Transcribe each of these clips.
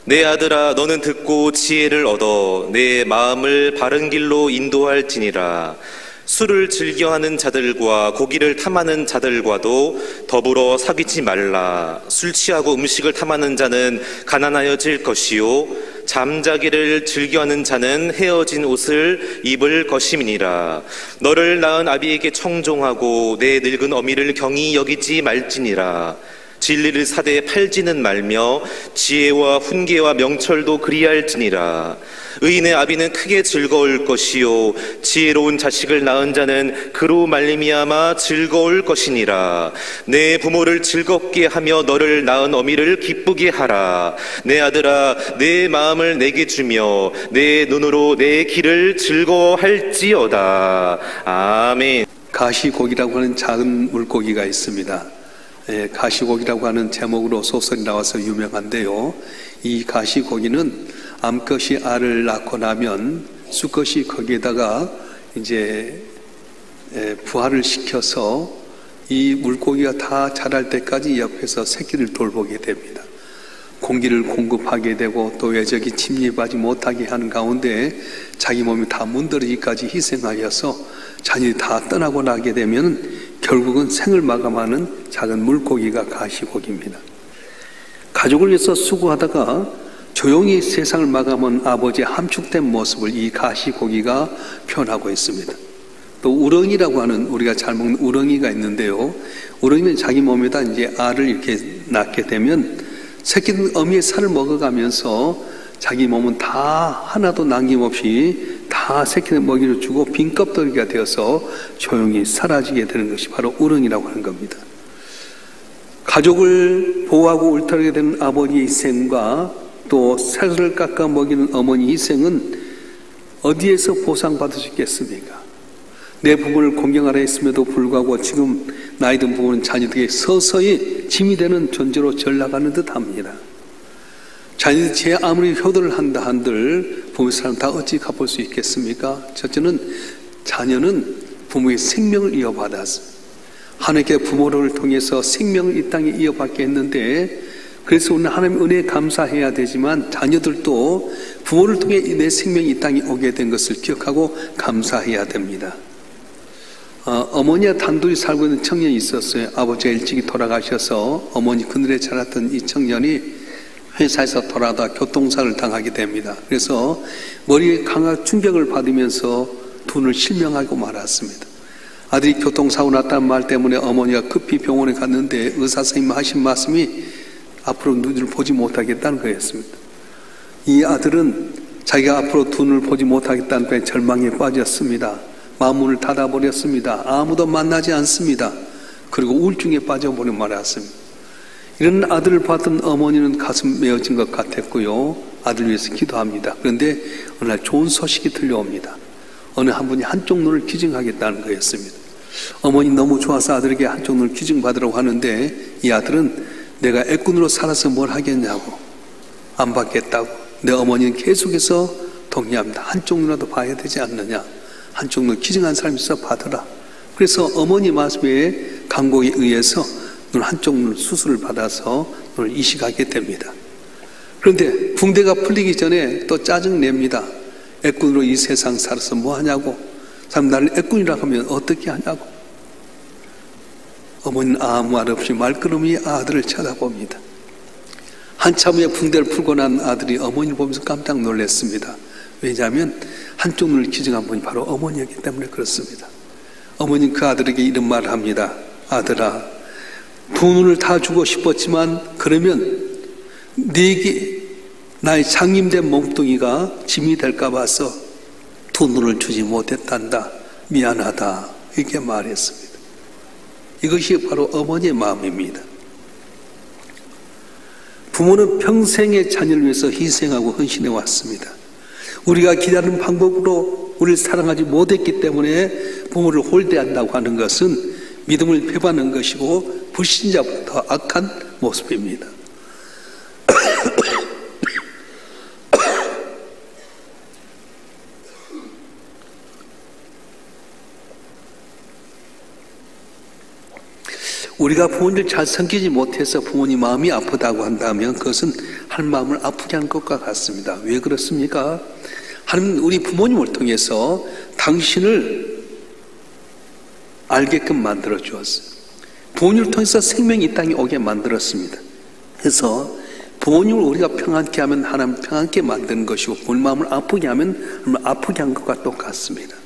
내 아들아, 너는 듣고 지혜를 얻어 내 마음을 바른 길로 인도할지니라. 술을 즐겨하는 자들과 고기를 탐하는 자들과도 더불어 사귀지 말라. 술 취하고 음식을 탐하는 자는 가난하여질 것이요 잠자기를 즐겨하는 자는 헤어진 옷을 입을 것임이니라. 너를 낳은 아비에게 청종하고 내 늙은 어미를 경히 여기지 말지니라. 진리를 사대에 팔지는 말며 지혜와 훈계와 명철도 그리할지니라. 의인의 아비는 크게 즐거울 것이요 지혜로운 자식을 낳은 자는 그로 말미암아 즐거울 것이니라. 내 부모를 즐겁게 하며 너를 낳은 어미를 기쁘게 하라. 내 아들아, 내 마음을 내게 주며 내 눈으로 내 길을 즐거워할지어다. 아멘. 가시고기라고 하는 작은 물고기가 있습니다. 가시고기라고 하는 제목으로 소설이 나와서 유명한데요, 이 가시고기는 암컷이 알을 낳고 나면 수컷이 거기에다가 이제 부화를 시켜서 이 물고기가 다 자랄 때까지 옆에서 새끼를 돌보게 됩니다. 공기를 공급하게 되고 또 외적이 침입하지 못하게 하는 가운데 자기 몸이 다 문드러지기까지 희생하여서 자녀이 다 떠나고 나게 되면 결국은 생을 마감하는 작은 물고기가 가시고기입니다. 가족을 위해서 수고하다가 조용히 세상을 마감한 아버지의 함축된 모습을 이 가시고기가 표현하고 있습니다. 또 우렁이라고 하는, 우리가 잘 먹는 우렁이가 있는데요, 우렁이는 자기 몸에다 이제 알을 이렇게 낳게 되면 새끼는 어미의 살을 먹어가면서 자기 몸은 다 하나도 남김없이 다 새끼는 먹이를 주고 빈 껍데기가 되어서 조용히 사라지게 되는 것이 바로 우렁이라고 하는 겁니다. 가족을 보호하고 울타리게 되는 아버지의 희생과 또 살을 깎아 먹이는 어머니 희생은 어디에서 보상받을 수 있겠습니까? 내 부모를 공경하라 했음에도 불구하고 지금 나이 든 부모는 자녀들에게 서서히 짐이 되는 존재로 전락하는 듯 합니다. 자녀들이 제 아무리 효도를 한다 한들 부모의 사람 다 어찌 갚을 수 있겠습니까? 첫째는 자녀는 부모의 생명을 이어받았습니다. 하나님께 부모를 통해서 생명을 이 땅에 이어받게 했는데, 그래서 우리는 하나님의 은혜에 감사해야 되지만 자녀들도 부모를 통해 내 생명이 이 땅에 오게 된 것을 기억하고 감사해야 됩니다. 어머니와 단둘이 살고 있는 청년이 있었어요. 아버지가 일찍이 돌아가셔서 어머니 그늘에 자랐던 이 청년이 회사에서 돌아다 교통사고를 당하게 됩니다. 그래서 머리에 강한 충격을 받으면서 눈을 실명하고 말았습니다. 아들이 교통사고 났다는 말 때문에 어머니가 급히 병원에 갔는데 의사 선생님 하신 말씀이 앞으로 눈을 보지 못하겠다는 거였습니다. 이 아들은 자기가 앞으로 눈을 보지 못하겠다는 거에 절망에 빠졌습니다. 마음문을 닫아버렸습니다. 아무도 만나지 않습니다. 그리고 우울증에 빠져버려 말았습니다. 이런 아들을 봤던 어머니는 가슴 메어진 것 같았고요, 아들 위해서 기도합니다. 그런데 어느 날 좋은 소식이 들려옵니다. 어느 한 분이 한쪽 눈을 기증하겠다는 거였습니다. 어머니 너무 좋아서 아들에게 한쪽 눈을 기증받으라고 하는데, 이 아들은 내가 애꾼으로 살아서 뭘 하겠냐고, 안 받겠다고. 내 어머니는 계속해서 동의합니다. 한쪽 눈이라도 봐야 되지 않느냐, 한쪽 눈 기증한 사람이 있어 받으라. 그래서 어머니 말씀에 간곡에 의해서 눈 한쪽 눈 수술을 받아서 눈을 이식하게 됩니다. 그런데 붕대가 풀리기 전에 또 짜증냅니다. 애꾼으로 이 세상 살아서 뭐 하냐고, 사람 나를 애꾼이라고 하면 어떻게 하냐고. 어머니는 아무 말 없이 말끄러미 아들을 쳐다봅니다. 한참 후에 붕대를 풀고 난 아들이 어머니를 보면서 깜짝 놀랐습니다. 왜냐하면 한쪽 눈을 기증한 분이 바로 어머니였기 때문에 그렇습니다. 어머니는 그 아들에게 이런 말을 합니다. 아들아, 두 눈을 다 주고 싶었지만 그러면 네게 나의 장님된 몸뚱이가 짐이 될까 봐서 두 눈을 주지 못했단다. 미안하다. 이렇게 말했습니다. 이것이 바로 어머니의 마음입니다. 부모는 평생의 자녀를 위해서 희생하고 헌신해 왔습니다. 우리가 기다리는 방법으로 우리를 사랑하지 못했기 때문에 부모를 홀대한다고 하는 것은 믿음을 배반하는 것이고 불신자보다 더 악한 모습입니다. 우리가 부모님을 잘 섬기지 못해서 부모님 마음이 아프다고 한다면 그것은 하나님 마음을 아프게 하는 것과 같습니다. 왜 그렇습니까? 하나님은 우리 부모님을 통해서 당신을 알게끔 만들어 주었어요. 부모님을 통해서 생명이 이 땅에 오게 만들었습니다. 그래서 부모님을 우리가 평안케 하면 하나님 평안케 만드는 것이고 부모님 마음을 아프게 하면 하나님 아프게 한 것과 똑같습니다.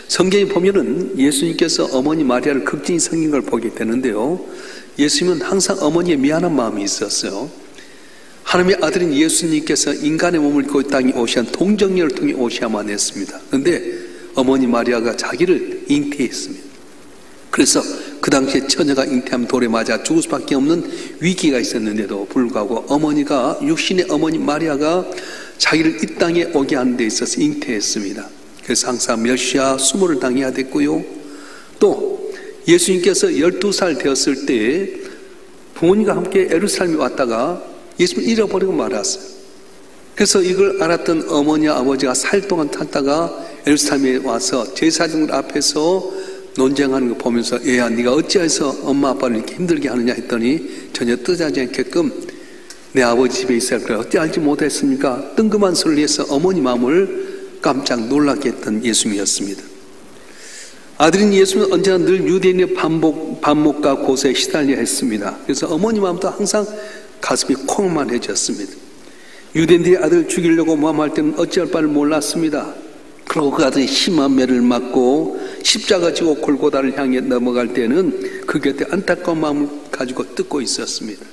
성경에 보면은 예수님께서 어머니 마리아를 극진히 섬긴 걸 보게 되는데요. 예수님은 항상 어머니의 미안한 마음이 있었어요. 하나님의 아들인 예수님께서 인간의 몸을 입고 이 땅에 오시한 동정녀를 통해 오셔야만 했습니다. 그런데 어머니 마리아가 자기를 잉태했습니다. 그래서 그 당시에 처녀가 잉태하면 돌에 맞아 죽을 수밖에 없는 위기가 있었는데도 불구하고 어머니가 육신의 어머니 마리아가 자기를 이 땅에 오게 하는 데 있어서 잉태했습니다. 그래서 항상 멸시와 수모를 당해야 됐고요. 또 예수님께서 12살 되었을 때 부모님과 함께 예루살렘에 왔다가 예수님을 잃어버리고 말았어요. 그래서 이걸 알았던 어머니와 아버지가 4일 동안 찾다가 예루살렘에 와서 제사장들 앞에서 논쟁하는 거 보면서 얘야 네가 어찌해서 엄마 아빠를 이렇게 힘들게 하느냐 했더니 전혀 뜻하지 않게끔 내 아버지 집에 있어야 그래 어찌 알지 못했습니까? 뜬금한 소리를 해서 어머니 마음을 깜짝 놀라게 했던 예수님이었습니다. 아들인 예수님은 언제나 늘 유대인의 반목과 고세에 시달려 했습니다. 그래서 어머니 마음도 항상 가슴이 콩만해졌습니다. 유대인들이 아들을 죽이려고 모함할 때는 어찌할 바를 몰랐습니다. 그리고 그 아들이 심한 매를 맞고 십자가 지고 골고다를 향해 넘어갈 때는 그 곁에 안타까운 마음을 가지고 뜯고 있었습니다.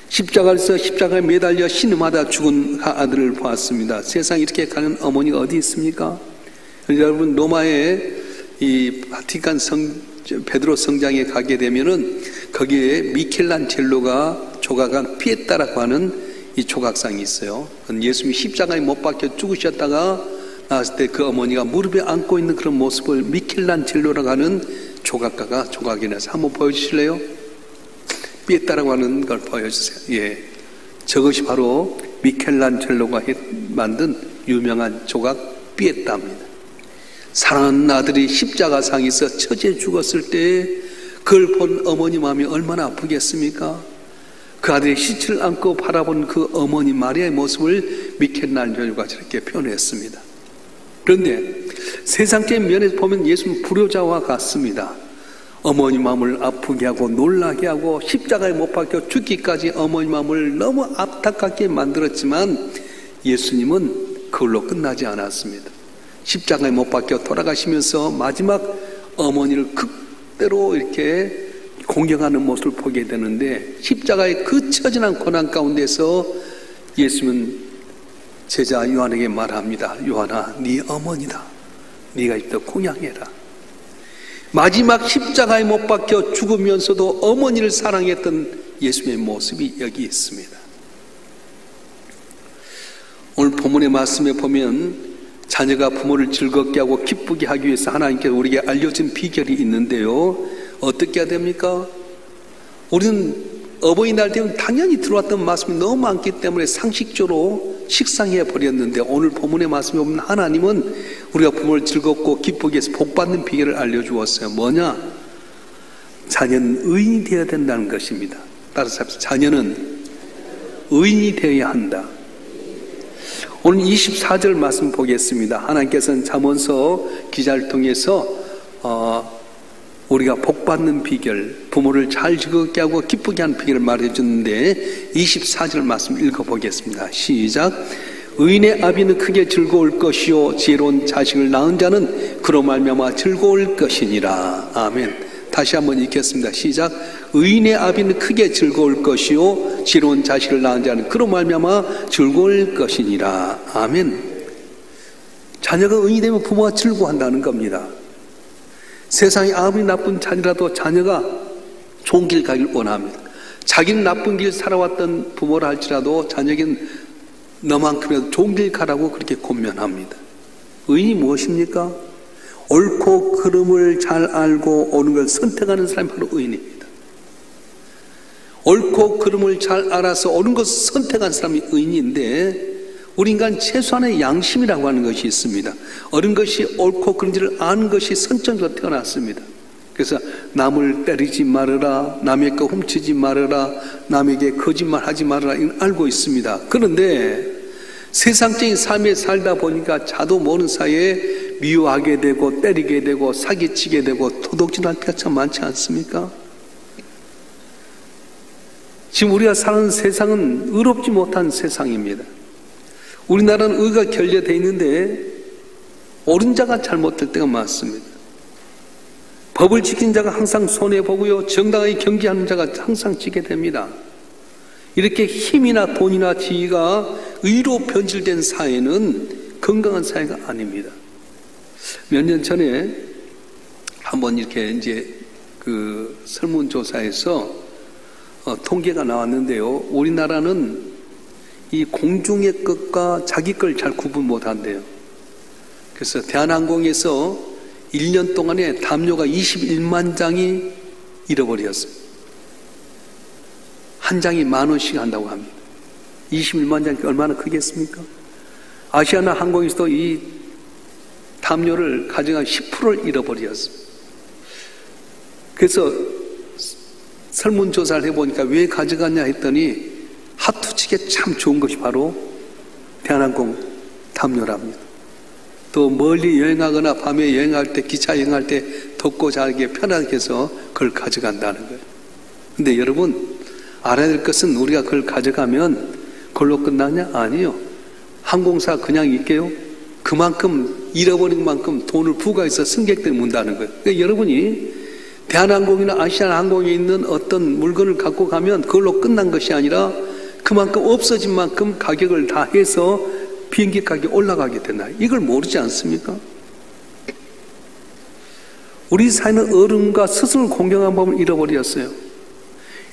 십자가에서 십자가에 매달려 신음하다 죽은 아들을 보았습니다. 세상에 이렇게 가는 어머니가 어디 있습니까? 여러분 로마의 이 바티칸 베드로 성당에 가게 되면은 거기에 미켈란젤로가 조각한 피에타라고 하는 이 조각상이 있어요. 예수님이 십자가에 못 박혀 죽으셨다가 나왔을 때 그 어머니가 무릎에 안고 있는 그런 모습을 미켈란젤로라고 하는 조각가가 조각해내서 한번 보여주실래요? 피에타라고 하는 걸 보여주세요. 예, 저것이 바로 미켈란젤로가 만든 유명한 조각 피에타입니다. 사랑하는 아들이 십자가상에서 처지해 죽었을 때 그걸 본 어머니 마음이 얼마나 아프겠습니까? 그 아들의 시체를 안고 바라본 그 어머니 마리아의 모습을 미켈란젤로가 저렇게 표현했습니다. 그런데 세상적인 면에서 보면 예수는 불효자와 같습니다. 어머니 마음을 아프게 하고 놀라게 하고 십자가에 못 박혀 죽기까지 어머니 마음을 너무 안타깝게 만들었지만 예수님은 그걸로 끝나지 않았습니다. 십자가에 못 박혀 돌아가시면서 마지막 어머니를 극대로 이렇게 공경하는 모습을 보게 되는데 십자가의 그 처진한 고난 가운데서 예수님은 제자 요한에게 말합니다. 요한아, 네 어머니다. 네가 이때 공양해라. 마지막 십자가에 못 박혀 죽으면서도 어머니를 사랑했던 예수님의 모습이 여기 있습니다. 오늘 본문의 말씀에 보면 자녀가 부모를 즐겁게 하고 기쁘게 하기 위해서 하나님께서 우리에게 알려진 비결이 있는데요. 어떻게 해야 됩니까? 우리는 어버이날 되면 당연히 들어왔던 말씀이 너무 많기 때문에 상식적으로 식상해 버렸는데 오늘 본문의 말씀에 보면 하나님은 우리가 부모를 즐겁고 기쁘게 해서 복받는 비결을 알려주었어요. 뭐냐? 자녀는 의인이 되어야 된다는 것입니다. 따라서 자녀는 의인이 되어야 한다. 오늘 24절 말씀 보겠습니다. 하나님께서는 잠언서 기자를 통해서 우리가 복받는 비결, 부모를 잘 즐겁게 하고 기쁘게 하는 비결을 말해주는데 24절 말씀 읽어보겠습니다. 시작. 의인의 아비는 크게 즐거울 것이요 지혜로운 자식을 낳은 자는 그로 말미암아 즐거울 것이니라. 아멘. 다시 한번 읽겠습니다. 시작. 의인의 아비는 크게 즐거울 것이요 지혜로운 자식을 낳은 자는 그로 말미암아 즐거울 것이니라. 아멘. 자녀가 의인이 되면 부모가 즐거워한다는 겁니다. 세상에 아무리 나쁜 자녀라도 자녀가 좋은 길 가길 원합니다. 자기는 나쁜 길 살아왔던 부모라 할지라도 자녀에겐 너만큼이라도 좋은 길 가라고 그렇게 권면합니다. 의인이 무엇입니까? 옳고 그름을 잘 알고 옳은 걸 선택하는 사람이 바로 의인입니다. 옳고 그름을 잘 알아서 옳은 것을 선택한 사람이 의인인데 우리 인간 최소한의 양심이라고 하는 것이 있습니다. 옳은 것이 옳고 그른지를 아는 것이 선천적으로 태어났습니다. 그래서 남을 때리지 말아라, 남의 거 훔치지 말아라, 남에게 거짓말하지 말아라, 이건 알고 있습니다. 그런데 세상적인 삶에 살다 보니까 자도 모르는 사이에 미워하게 되고 때리게 되고 사기치게 되고 도둑질할 때가 참 많지 않습니까? 지금 우리가 사는 세상은 의롭지 못한 세상입니다. 우리나라는 의가 결여되어 있는데 옳은 자가 잘못될 때가 많습니다. 법을 지킨 자가 항상 손해보고요, 정당하게 경계하는 자가 항상 지게 됩니다. 이렇게 힘이나 돈이나 지위가 의로 변질된 사회는 건강한 사회가 아닙니다. 몇 년 전에 한번 이렇게 이제 그 설문조사에서 통계가 나왔는데요. 우리나라는 이 공중의 것과 자기 걸 잘 구분 못한대요. 그래서 대한항공에서 1년 동안에 담요가 21만 장이 잃어버렸어요. 한 장이 10,000원씩 한다고 합니다. 21만 장이 얼마나 크겠습니까? 아시아나 항공에서도 이 담요를 가져간 10%를 잃어버렸어요. 그래서 설문조사를 해보니까 왜 가져갔냐 했더니 핫투치기에 참 좋은 것이 바로 대한항공 담요랍니다. 또 멀리 여행하거나 밤에 여행할 때, 기차 여행할 때 덥고 자기 편하게 해서 그걸 가져간다는 거예요. 근데 여러분 알아야 될 것은 우리가 그걸 가져가면 그걸로 끝나냐? 아니요. 항공사 그냥 있게요. 그만큼 잃어버린 만큼 돈을 부과해서 승객들이 문다는 거예요. 그러니까 여러분이 대한항공이나 아시아나항공에 있는 어떤 물건을 갖고 가면 그걸로 끝난 것이 아니라 그만큼 없어진 만큼 가격을 다 해서 비행기 가격이 올라가게 되나, 이걸 모르지 않습니까? 우리 사회는 어른과 스승을 공경한 법을 잃어버렸어요.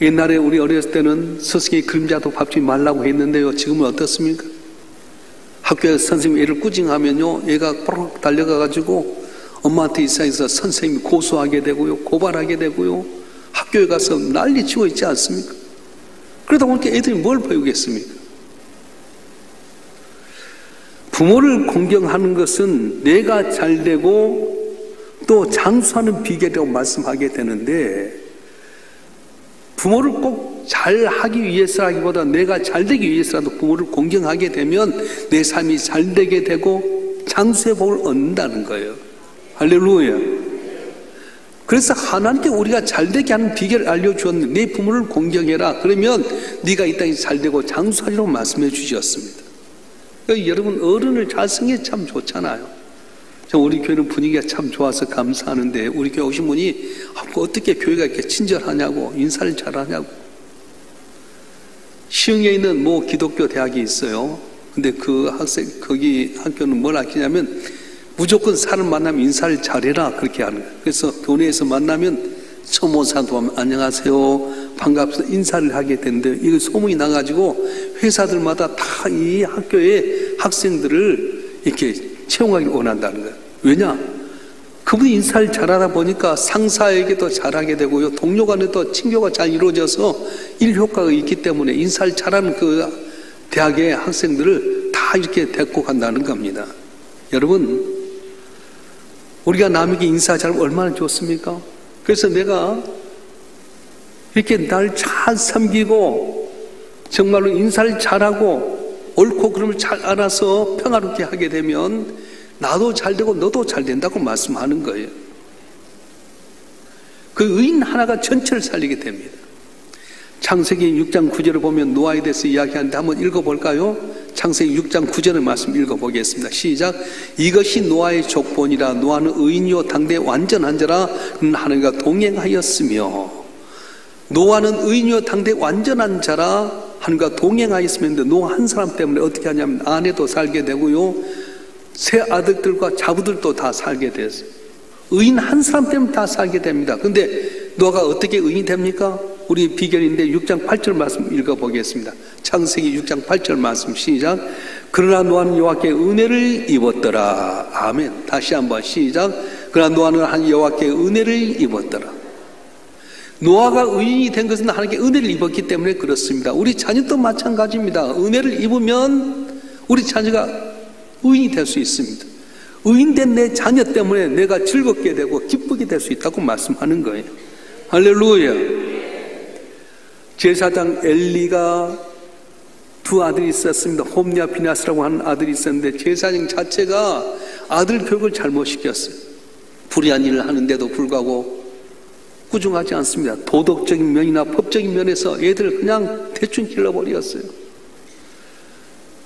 옛날에 우리 어렸을 때는 스승의 그림자도 밟지 말라고 했는데요. 지금은 어떻습니까? 학교에서 선생님이 애를 꾸징하면요, 얘가 뽀록 달려가가지고 엄마한테 이사해서 선생님이 고소하게 되고요, 고발하게 되고요, 학교에 가서 난리치고 있지 않습니까? 그러다 보니까 애들이 뭘 배우겠습니까? 부모를 공경하는 것은 내가 잘되고 또 장수하는 비결이라고 말씀하게 되는데, 부모를 꼭 잘하기 위해서라기보다 내가 잘되기 위해서라도 부모를 공경하게 되면 내 삶이 잘되게 되고 장수의 복을 얻는다는 거예요. 할렐루야. 그래서 하나님께 우리가 잘되게 하는 비결을 알려주었는데, 내 부모를 공경해라. 그러면 네가 이 땅에 잘되고 장수하리라고 말씀해 주셨습니다. 그러니까 여러분 어른을 잘 쓰는 게 참 좋잖아요. 우리 교회는 분위기가 참 좋아서 감사하는데, 우리 교회 오신 분이 어떻게 교회가 이렇게 친절하냐고, 인사를 잘하냐고. 시흥에 있는 모 기독교 대학이 있어요. 근데 그 거기 학교는 뭘 아끼냐면 무조건 사람 만나면 인사를 잘해라, 그렇게 하는 거예요. 그래서 교내에서 만나면 초모사도 하면 안녕하세요, 반갑습니다, 인사를 하게 되는데, 이거 소문이 나가지고 회사들마다 다 이 학교의 학생들을 이렇게 채용하기 원한다는 거예요. 왜냐? 그분이 인사를 잘하다 보니까 상사에게도 잘하게 되고요, 동료 간에도 친교가 잘 이루어져서 일 효과가 있기 때문에 인사를 잘하는 그 대학의 학생들을 다 이렇게 데리고 간다는 겁니다. 여러분, 우리가 남에게 인사 잘하면 얼마나 좋습니까? 그래서 내가 이렇게 날 잘 섬기고 정말로 인사를 잘하고 옳고 그름을 잘 알아서 평화롭게 하게 되면 나도 잘 되고 너도 잘 된다고 말씀하는 거예요. 그 의인 하나가 전체를 살리게 됩니다. 창세기 6장 9절을 보면 노아에 대해서 이야기하는데 한번 읽어볼까요? 창세기 6장 9절의 말씀 읽어보겠습니다. 시작. 이것이 노아의 족본이라. 노아는 의인이요 당대 완전한 자라. 하나님과 동행하였으며. 노아는 의인이요 당대 완전한 자라 하나님과 동행하였으면, 노아 한 사람 때문에 어떻게 하냐면 아내도 살게 되고요, 새 아들들과 자부들도 다 살게 됐어요. 의인 한 사람 때문에 다 살게 됩니다. 근데 노아가 어떻게 의인이 됩니까? 우리 비결인데 6장 8절 말씀 읽어보겠습니다. 창세기 6장 8절 말씀 시작. 그러나 노아는 여호와께 은혜를 입었더라. 아멘. 다시 한번 시작. 그러나 노아는 한 여호와께 은혜를 입었더라. 노아가 의인이 된 것은 하나님께 은혜를 입었기 때문에 그렇습니다. 우리 자녀도 마찬가지입니다. 은혜를 입으면 우리 자녀가 의인이 될 수 있습니다. 의인된 내 자녀 때문에 내가 즐겁게 되고 기쁘게 될 수 있다고 말씀하는 거예요. 할렐루야. 제사장 엘리가 두 아들이 있었습니다. 홈리와 비나스라고 하는 아들이 있었는데 제사장 자체가 아들 교육을 잘못 시켰어요. 불의한 일을 하는데도 불구하고 꾸중하지 않습니다. 도덕적인 면이나 법적인 면에서 애들을 그냥 대충 길러버렸어요.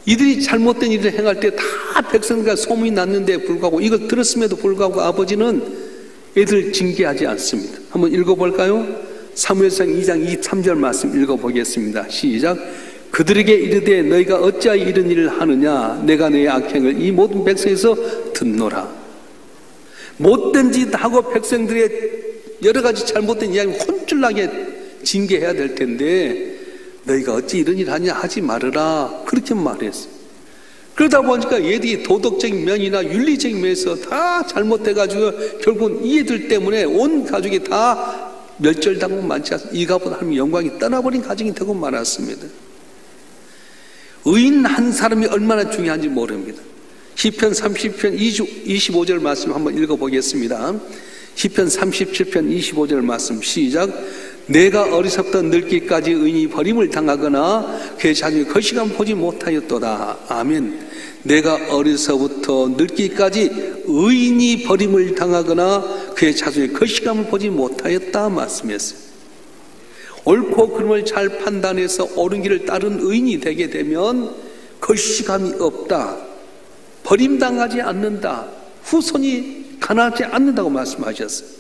이들이 잘못된 일을 행할 때 다 백성과 소문이 났는데 불구하고 이걸 들었음에도 불구하고 아버지는 애들을 징계하지 않습니다. 한번 읽어볼까요? 사무엘상 2장 23절 말씀 읽어보겠습니다. 시작. 그들에게 이르되 너희가 어찌하여 이런 일을 하느냐 내가 너희 악행을 이 모든 백성에서 듣노라. 못된 짓 하고 백성들의 여러 가지 잘못된 이야기 혼쭐나게 징계해야 될 텐데 너희가 어찌 이런 일 하냐 하지 말으라 그렇게 말했어요. 그러다 보니까 얘들이 도덕적인 면이나 윤리적인 면에서 다 잘못돼가지고 결국은 이 애들 때문에 온 가족이 다 멸절당하고 많지 않습니다. 이가보다 하나님의 영광이 떠나버린 가정이 되고 말았습니다. 의인 한 사람이 얼마나 중요한지 모릅니다. 시편 30편 25절 말씀 한번 읽어보겠습니다. 시편 37편 25절 말씀 시작. 내가 어리석던 늙기까지 의인이 버림을 당하거나 그의 자녀의 거시감 보지 못하였도다. 아멘. 내가 어려서부터 늙기까지 의인이 버림을 당하거나 그의 자손의 거시감을 보지 못하였다 말씀했어요. 옳고 그름을 잘 판단해서 옳은 길을 따른 의인이 되게 되면 거시감이 없다. 버림당하지 않는다. 후손이 가난하지 않는다고 말씀하셨어요.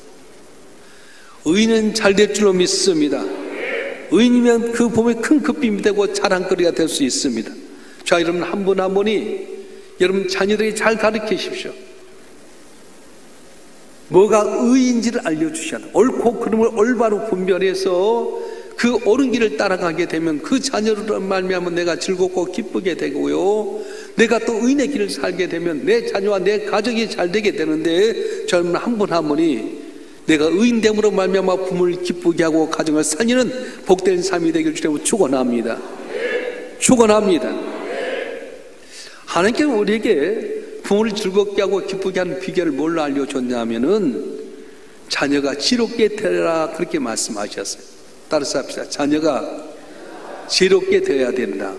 의인은 잘 될 줄로 믿습니다. 의인이면 그 몸에 큰 급빔이 되고 자랑거리가 될 수 있습니다. 자, 여러분 한 분 한 분이 여러분 자녀들이 잘 가르치십시오. 뭐가 의인지를 알려주셔야 돼요. 옳고 그름을 올바로 분별해서 그 옳은 길을 따라가게 되면 그 자녀로 말미암아 내가 즐겁고 기쁘게 되고요. 내가 또 의인의 길을 살게 되면 내 자녀와 내 가족이 잘 되게 되는데 저는 한 분 한 분이 내가 의인됨으로 말미암아 부모를 기쁘게 하고 가정을 살리는 복된 삶이 되길 주님으로 축원합니다. 축원합니다. 하나님께서 우리에게 부모를 즐겁게 하고 기쁘게 하는 비결을 뭘로 알려줬냐면은 자녀가 지롭게 되라 그렇게 말씀하셨어요. 따라서 합시다. 자녀가 지롭게 되어야 된다.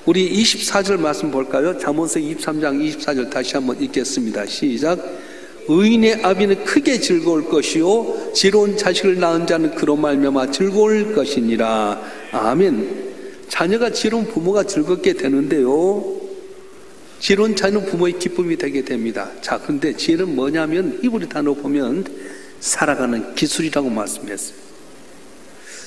우리 24절 말씀 볼까요? 잠언서 23장 24절 다시 한번 읽겠습니다. 시작. 의인의 아비는 크게 즐거울 것이요 지로운 자식을 낳은 자는 그로 말미암아 즐거울 것이니라. 아멘. 자녀가 지로운 부모가 즐겁게 되는데요, 지로운 자녀는 부모의 기쁨이 되게 됩니다. 자, 근데 지혜는 뭐냐면 히브리 단어 보면 살아가는 기술이라고 말씀했어요.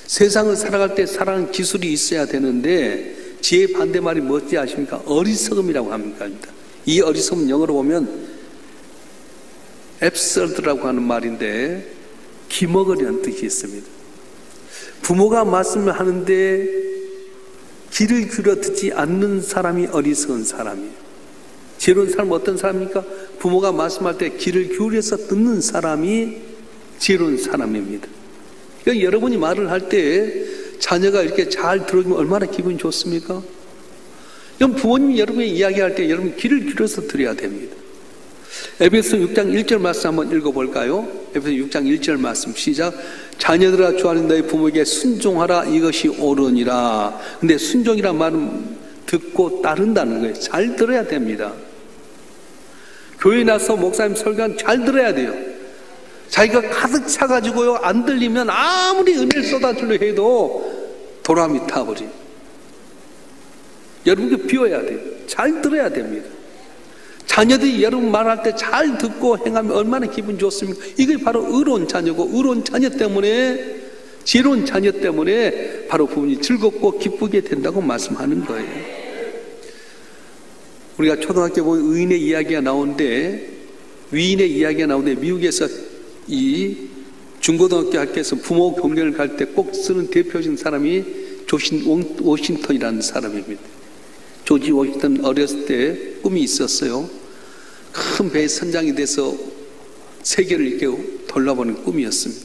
세상을 살아갈 때 살아가는 기술이 있어야 되는데 지혜의 반대말이 뭔지 아십니까? 어리석음이라고 합니다. 이 어리석음 영어로 보면 absurd라고 하는 말인데 기먹으려는 뜻이 있습니다. 부모가 말씀을 하는데 귀를 기울여 듣지 않는 사람이 어리석은 사람이에요. 지혜로운 사람은 어떤 사람입니까? 부모가 말씀할 때 귀를 기울여서 듣는 사람이 지혜로운 사람입니다. 그러니까 여러분이 말을 할 때 자녀가 이렇게 잘 들어주면 얼마나 기분이 좋습니까? 그럼 부모님이 여러분이 이야기할 때 여러분 귀를 기울여서 들어야 됩니다. 에베소 6장 1절 말씀 한번 읽어볼까요? 에베소 6장 1절 말씀 시작. 자녀들아 주하는 너희 부모에게 순종하라 이것이 옳으니라. 근데 순종이란 말은 듣고 따른다는 거예요. 잘 들어야 됩니다. 교회 나서 목사님 설교는 잘 들어야 돼요. 자기가 가득 차가지고요 안 들리면 아무리 은혜를 쏟아주려 해도 도람이 타버려요. 여러분께 비워야 돼요. 잘 들어야 됩니다. 자녀들이 여러분 말할 때 잘 듣고 행하면 얼마나 기분 좋습니까? 이게 바로 의로운 자녀고, 의로운 자녀 때문에, 지혜로운 자녀 때문에 바로 부모님이 즐겁고 기쁘게 된다고 말씀하는 거예요. 우리가 초등학교 보면 의인의 이야기가 나오는데, 위인의 이야기가 나오는데, 미국에서 이 중고등학교 학교에서 부모 경례를 갈 때 꼭 쓰는 대표적인 사람이 조지 워싱턴이라는 사람입니다. 조지 워싱턴 어렸을 때 꿈이 있었어요. 큰 배에 선장이 돼서 세계를 이렇게 돌아보는 꿈이었습니다.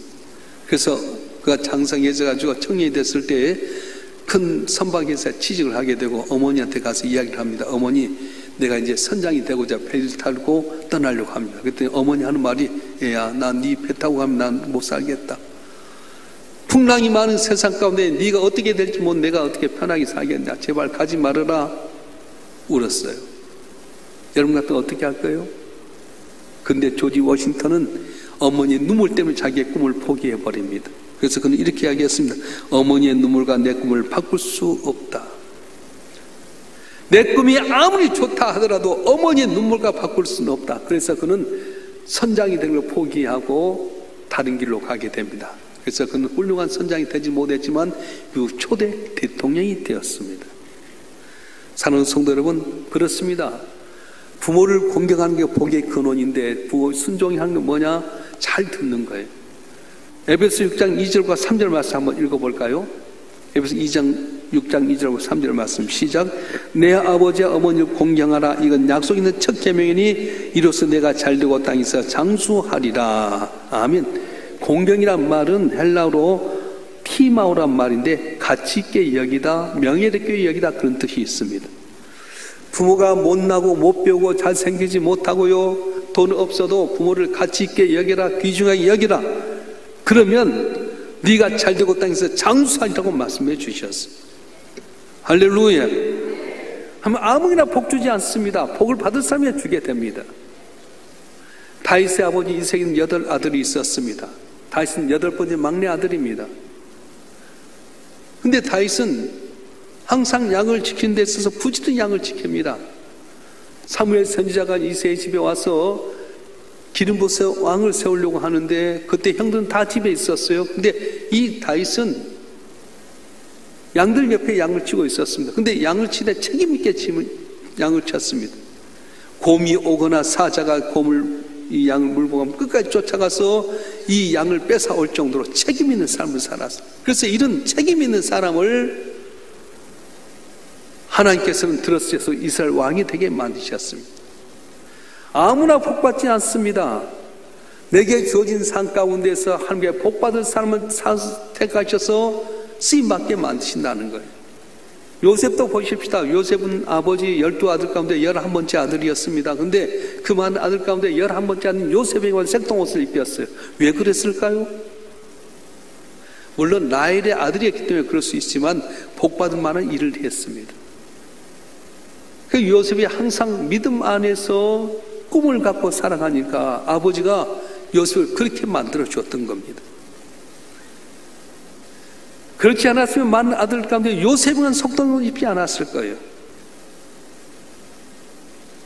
그래서 그가 장성해져가지고 청년이 됐을 때 큰 선박회사에 취직을 하게 되고 어머니한테 가서 이야기를 합니다. 어머니, 내가 이제 선장이 되고자 배를 타고 떠나려고 합니다. 그랬더니 어머니 하는 말이, 얘야, 난 네 배 타고 가면 난 못 살겠다. 풍랑이 많은 세상 가운데 네가 어떻게 될지 못 내가 어떻게 편하게 살겠냐. 제발 가지 말아라. 울었어요. 여러분 같으면 어떻게 할 거예요? 근데 조지 워싱턴은 어머니의 눈물 때문에 자기의 꿈을 포기해 버립니다. 그래서 그는 이렇게 이야기했습니다. 어머니의 눈물과 내 꿈을 바꿀 수 없다. 내 꿈이 아무리 좋다 하더라도 어머니의 눈물과 바꿀 수는 없다. 그래서 그는 선장이 되는 걸 포기하고 다른 길로 가게 됩니다. 그래서 그는 훌륭한 선장이 되지 못했지만 초대 대통령이 되었습니다. 사랑하는 성도 여러분, 그렇습니다. 부모를 공경하는 게 복의 근원인데 부모 순종이 하는 게 뭐냐? 잘 듣는 거예요. 에베소 6장 2절과 3절 말씀 한번 읽어볼까요? 에베소 6장 2절과 3절 말씀 시작. 내 아버지와 어머니를 공경하라. 이건 약속 있는 첫 계명이니 이로써 내가 잘되고 땅에서 장수하리라. 아멘. 공경이란 말은 헬라어로 티마오란 말인데 가치 있게 여기다, 명예롭게 여기다 그런 뜻이 있습니다. 부모가 못나고 못 배우고 잘생기지 못하고요, 돈 없어도 부모를 가치 있게 여기라, 귀중하게 여기라. 그러면 네가 잘되고 땅에서 장수하리라고 말씀해 주셨어요. 할렐루야. 하면 아무나 복 주지 않습니다. 복을 받을 사람이 주게 됩니다. 다윗의 아버지 이새에게는 8 아들이 있었습니다. 다윗은 8번째 막내 아들입니다. 근데 다윗은 항상 양을 지키는 데 있어서 부지런히 양을 지킵니다. 사무엘 선지자가 이새의 집에 와서 기름 부어서 왕을 세우려고 하는데 그때 형들은 다 집에 있었어요. 근데 이 다윗은 양들 옆에 양을 치고 있었습니다. 근데 양을 치되 책임 있게 양을 쳤습니다. 곰이 오거나 사자가 이 양을 물고 가면 끝까지 쫓아가서 이 양을 뺏어올 정도로 책임 있는 삶을 살았어요. 그래서 이런 책임 있는 사람을 하나님께서는 들어주셔서 이스라엘 왕이 되게 만드셨습니다. 아무나 복받지 않습니다. 내게 주어진 상 가운데서 하나님께 복받을 사람을 택하셔서 쓰임받게 만드신다는 거예요. 요셉도 보십시다. 요셉은 아버지 12아들 가운데 11번째 아들이었습니다. 근데 그 많은 아들 가운데 11번째 아들 요셉에게 색동옷을 입혔어요. 왜 그랬을까요? 물론 라헬의 아들이었기 때문에 그럴 수 있지만 복받을 만한 일을 했습니다. 그 요셉이 항상 믿음 안에서 꿈을 갖고 살아가니까 아버지가 요셉을 그렇게 만들어 줬던 겁니다. 그렇지 않았으면 많은 아들 가운데 요셉은 속동을 입지 않았을 거예요.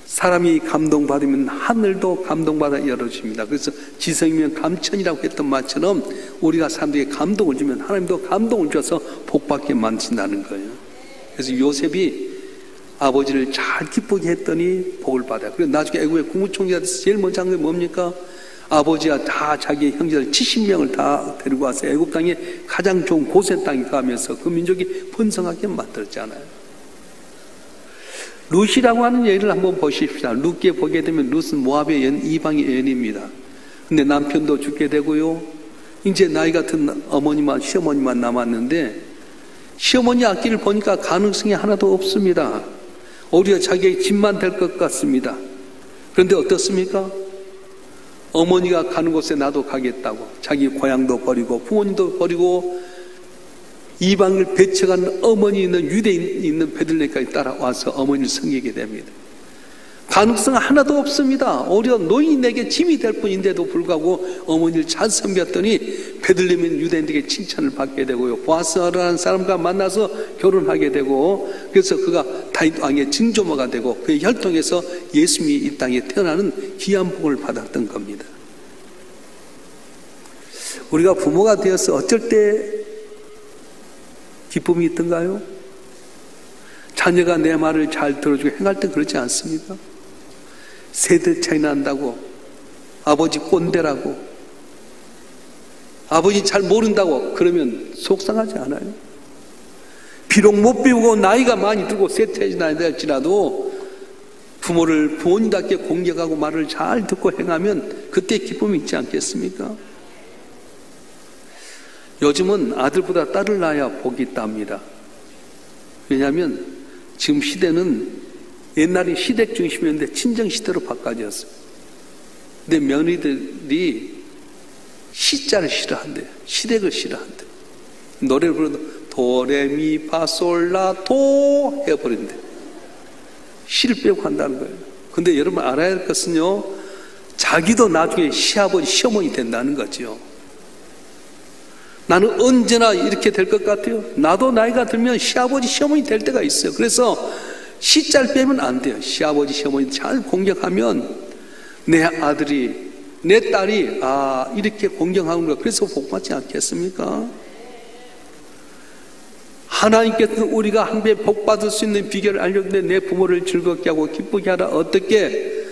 사람이 감동받으면 하늘도 감동받아 열어줍니다. 그래서 지성이면 감천이라고 했던 말처럼 우리가 사람들에게 감동을 주면 하나님도 감동을 줘서 복받게 만드신다는 거예요. 그래서 요셉이 아버지를 잘 기쁘게 했더니 복을 받아요. 그래서 나중에 애국의 국무총리가 돼서 제일 먼저 한 게 뭡니까? 아버지가 다 자기 형제들 70명을 다 데리고 와서 애국 땅에 가장 좋은 고센 땅에 가면서 그 민족이 번성하게 만들었잖아요. 룻이라고 하는 예를 한번 보십시다. 룻기에 보게 되면 룻은 모압의 이방의 여인입니다. 근데 남편도 죽게 되고요. 이제 나이 같은 어머니만 시어머니만 남았는데 시어머니 앞길을 보니까 가능성이 하나도 없습니다. 오히려 자기의 집만 될 것 같습니다. 그런데 어떻습니까? 어머니가 가는 곳에 나도 가겠다고 자기 고향도 버리고 부모님도 버리고 이방을 배척한 어머니 있는 유대인 있는 베들레헴까지 따라와서 어머니를 섬기게 됩니다. 가능성 하나도 없습니다. 오히려 노인에게 짐이 될 뿐인데도 불구하고 어머니를 잘 섬겼더니 베들레헴 유대인들에게 칭찬을 받게 되고요. 보아스라는 사람과 만나서 결혼하게 되고 그래서 그가 다윗 왕의 증조모가 되고 그의 혈통에서 예수님이 이 땅에 태어나는 귀한 복을 받았던 겁니다. 우리가 부모가 되어서 어쩔 때 기쁨이 있던가요? 자녀가 내 말을 잘 들어주고 행할 때 그렇지 않습니까? 세대 차이 난다고 아버지 꼰대라고 아버지 잘 모른다고 그러면 속상하지 않아요? 비록 못 배우고 나이가 많이 들고 세대 차이 날지라도 부모를 부모님답게 공격하고 말을 잘 듣고 행하면 그때 기쁨이 있지 않겠습니까? 요즘은 아들보다 딸을 낳아야 복이 있답니다. 왜냐하면 지금 시대는 옛날에 시댁 중심이었는데 친정 시대로 바꿔졌어요. 근데 며느리들이 시자를 싫어한대요. 시댁을 싫어한대요. 노래를 불러도 도레미파솔라도 해버린대. 시를 빼고 한다는 거예요. 근데 여러분 알아야 할 것은요, 자기도 나중에 시아버지 시어머니 된다는 거죠. 나는 언제나 이렇게 될 것 같아요. 나도 나이가 들면 시아버지 시어머니 될 때가 있어요. 그래서 시자를 빼면 안 돼요. 시아버지 시어머니 잘 공경하면 내 아들이 내 딸이 이렇게 공경하는 거, 그래서 복받지 않겠습니까? 하나님께서는 우리가 한 배 복받을 수 있는 비결을 알려주는데, 내 부모를 즐겁게 하고 기쁘게 하라. 어떻게?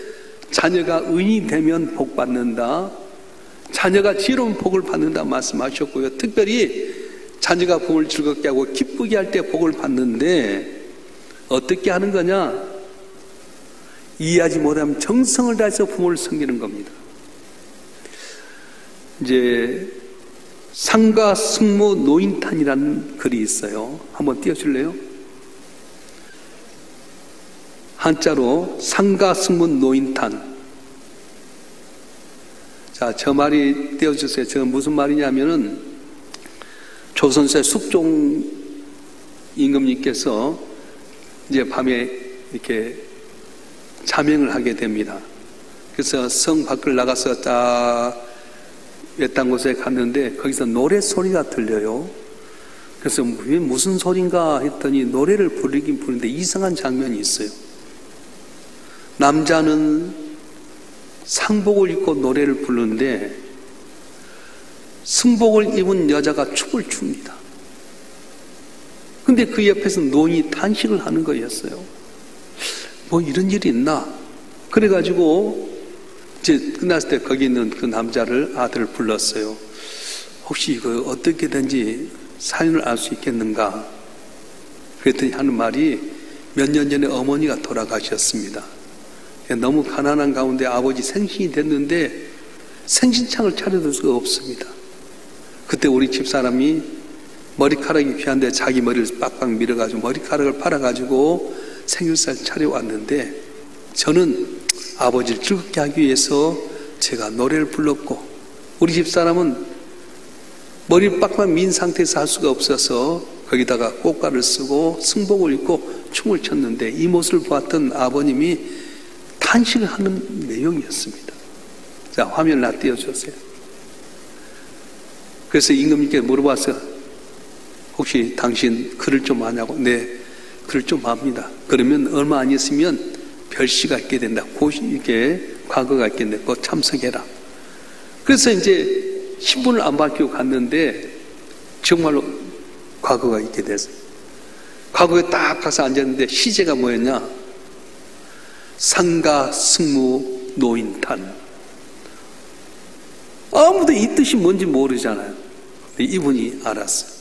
자녀가 의인이 되면 복받는다, 자녀가 지혜로운 복을 받는다 말씀하셨고요. 특별히 자녀가 부모를 즐겁게 하고 기쁘게 할 때 복을 받는데, 어떻게 하는 거냐? 이해하지 못하면 정성을 다해서 부모를 섬기는 겁니다. 이제 상가 승모 노인탄이라는 글이 있어요. 한번 띄워줄래요? 한자로 상가 승모 노인탄. 자, 저 말이 띄워주세요. 저 무슨 말이냐면은, 조선시대 숙종 임금님께서 이제 밤에 이렇게 자명을 하게 됩니다. 그래서 성 밖을 나가서 딱 외딴 곳에 갔는데 거기서 노래 소리가 들려요. 그래서 무슨 소린가 했더니 노래를 부르긴 부르는데 이상한 장면이 있어요. 남자는 상복을 입고 노래를 부르는데 승복을 입은 여자가 춤을 춥니다. 근데 그 옆에서 노인이 탄식을 하는 거였어요. 뭐 이런 일이 있나? 그래가지고 이제 끝났을 때 거기 있는 그 남자를, 아들을 불렀어요. 혹시 이거 어떻게 된지 사연을 알 수 있겠는가? 그랬더니 하는 말이, 몇 년 전에 어머니가 돌아가셨습니다. 너무 가난한 가운데 아버지 생신이 됐는데 생신창을 차려둘 수가 없습니다. 그때 우리 집사람이 머리카락이 귀한데 자기 머리를 빡빡 밀어가지고 머리카락을 팔아가지고 생일상 차려왔는데, 저는 아버지를 즐겁게 하기 위해서 제가 노래를 불렀고, 우리 집사람은 머리를 빡빡 민 상태에서 할 수가 없어서 거기다가 꽃가를 쓰고 승복을 입고 춤을 췄는데, 이 모습을 보았던 아버님이 탄식을 하는 내용이었습니다. 자, 화면을 나 띄워주세요. 그래서 임금님께 물어봤어요. 혹시 당신 글을 좀 아냐고. 네, 글을 좀 압니다. 그러면 얼마 안 있으면 별시가 있게 된다. 곧 이렇게 과거가 있겠네. 곧 참석해라. 그래서 이제 신분을 안 밝히고 갔는데 정말로 과거가 있게 됐어요. 과거에 딱 가서 앉았는데 시제가 뭐였냐? 상가 승무 노인탄. 아무도 이 뜻이 뭔지 모르잖아요. 근데 이분이 알았어요.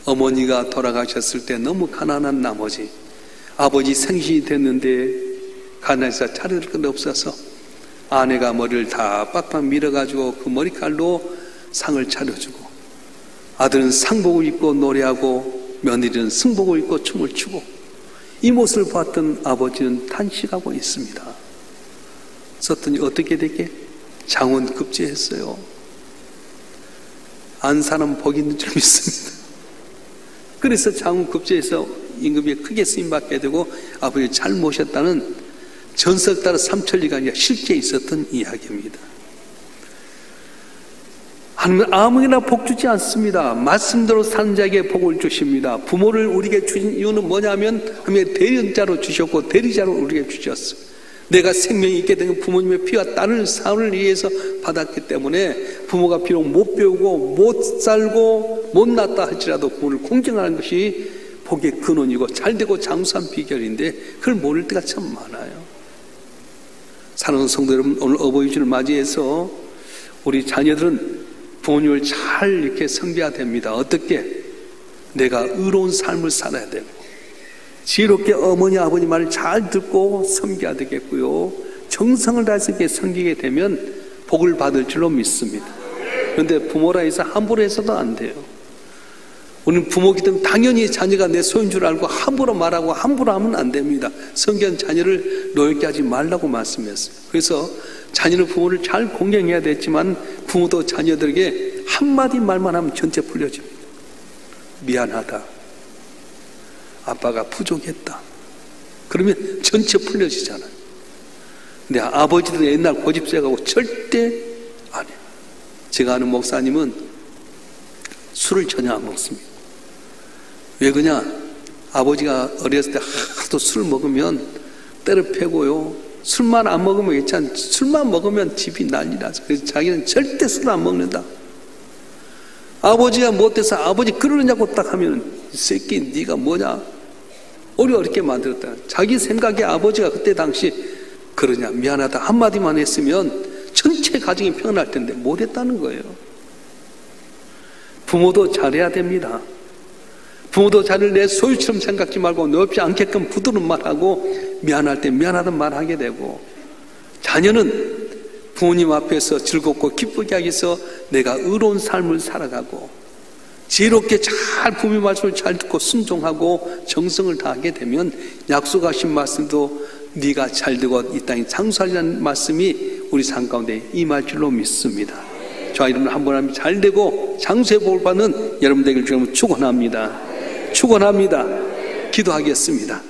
어머니가 돌아가셨을 때 너무 가난한 나머지 아버지 생신이 됐는데 가난해서 차릴 것 없어서 아내가 머리를 다 빡빡 밀어가지고 그 머리칼로 상을 차려주고, 아들은 상복을 입고 노래하고 며느리는 승복을 입고 춤을 추고, 이 모습을 봤던 아버지는 탄식하고 있습니다. 썼더니 어떻게 됐게? 장원급제했어요. 안 사람 복 있는 줄 믿습니다. 그래서 장원급제해서 임금이 크게 쓰임받게 되고 아버지를 잘 모셨다는 전설 따라 삼천리가 아니라 실제 있었던 이야기입니다. 하나님은 아무에나 복 주지 않습니다. 말씀대로 사는 자에게 복을 주십니다. 부모를 우리에게 주신 이유는 뭐냐면, 하나님의 대리자로 주셨고 대리자로 우리에게 주셨어요. 내가 생명이 있게 된 부모님의 피와 땀을 사흘을 위해서 받았기 때문에, 부모가 비록 못 배우고 못 살고 못 낳았다 할지라도 부모를 공경하는 것이 복의 근원이고 잘되고 장수한 비결인데, 그걸 모를 때가 참 많아요. 사랑하는 성도 여러분, 오늘 어버이주를 맞이해서 우리 자녀들은 부모님을 잘 이렇게 섬겨야 됩니다. 어떻게? 내가 의로운 삶을 살아야 되고, 지혜롭게 어머니 아버지 말을 잘 듣고 섬겨야 되겠고요, 정성을 다해서 이렇게 섬기게 되면 복을 받을 줄로 믿습니다. 그런데 부모라 해서 함부로 해서도 안 돼요. 우리는 부모기 때문에 당연히 자녀가 내 소유인 줄 알고 함부로 말하고 함부로 하면 안 됩니다. 성경 자녀를 노엽게 하지 말라고 말씀했어요. 그래서 자녀는 부모를 잘 공경해야 되지만 부모도 자녀들에게 한마디 말만 하면 전체 풀려집니다. 미안하다. 아빠가 부족했다. 그러면 전체 풀려지잖아요. 근데 아버지들은 옛날 고집세가고 절대 안 해요. 제가 아는 목사님은 술을 전혀 안 먹습니다. 왜 그러냐? 아버지가 어렸을 때 하도 술 먹으면 때려 패고요. 술만 안 먹으면 괜찮아. 술만 먹으면 집이 난리나서. 그래서 자기는 절대 술 안 먹는다. 아버지가 못해서 아버지 그러느냐고 딱 하면 이 새끼 네가 뭐냐? 어렵게 만들었다. 자기 생각에 아버지가 그때 당시 그러냐 미안하다 한마디만 했으면 전체 가정이 평안할 텐데 못했다는 거예요. 부모도 잘해야 됩니다. 부모도 자녀를 내 소유처럼 생각지 말고 넓지 않게끔 부드러운 말하고 미안할 때 미안하다는 말하게 되고, 자녀는 부모님 앞에서 즐겁고 기쁘게 하기 위해서 내가 의로운 삶을 살아가고 지혜롭게 잘 부모님 말씀을 잘 듣고 순종하고 정성을 다하게 되면 약속하신 말씀도 네가 잘 되고 이 땅에 장수하리라는 말씀이 우리 삶 가운데 임할 줄로 믿습니다. 저와 여러분 한 번 하면 잘 되고 장수의 복을 받는 여러분 되길 주님으로 축원합니다. 축원합니다. 기도하겠습니다.